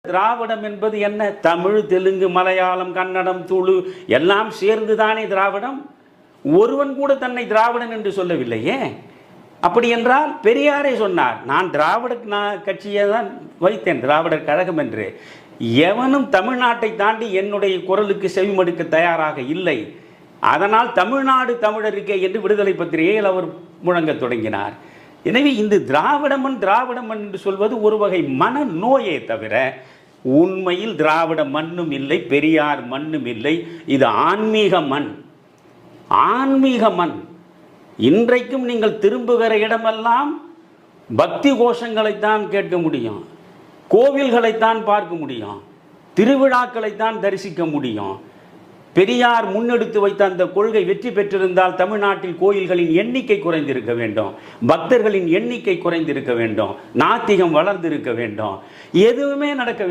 திராவிடம் என்பது என்ன? தமிழ், தெலுங்கு, மலையாளம், கன்னடம், துளு எல்லாம் சேர்ந்துதானே திராவிடம். ஒருவன் கூட தன்னை திராவிடன் என்று சொல்லவில்லையே. அப்படி என்றால் பெரியாரே சொன்னார், நான் திராவிட கட்சியை தான் வைத்தேன், திராவிடர் கழகம் என்று. எவனும் தமிழ்நாட்டை தாண்டி என்னுடைய குரலுக்கு செவிமடுக்க தயாராக இல்லை. அதனால் தமிழ்நாடு தமிழருக்கே என்று விடுதலை பத்திரிகையில் அவர் முழங்க தொடங்கினார். எனவே இந்த திராவிடமன் என்று சொல்வது ஒரு வகை மன நோயே தவிர உண்மையில் திராவிட மண்ணும் இல்லை, பெரியார் மண்ணும் இல்லை. இது ஆன்மீக மண், ஆன்மீக மண். இன்றைக்கும் நீங்கள் திரும்புகிற இடமெல்லாம் பக்தி கோஷங்களைத்தான் கேட்க முடியும், கோவில்களைத்தான் பார்க்க முடியும், திருவிழாக்களைத்தான் தரிசிக்க முடியும். பெரியார் முன்னெடுத்து வைத்த அந்த கொள்கை வெற்றி பெற்றிருந்தால் தமிழ்நாட்டில் கோயில்களின் எண்ணிக்கை குறைந்திருக்க வேண்டும், பக்தர்களின் எண்ணிக்கை குறைந்திருக்க வேண்டும், நாத்திகம் வளர்ந்திருக்க வேண்டும். எதுவுமே நடக்க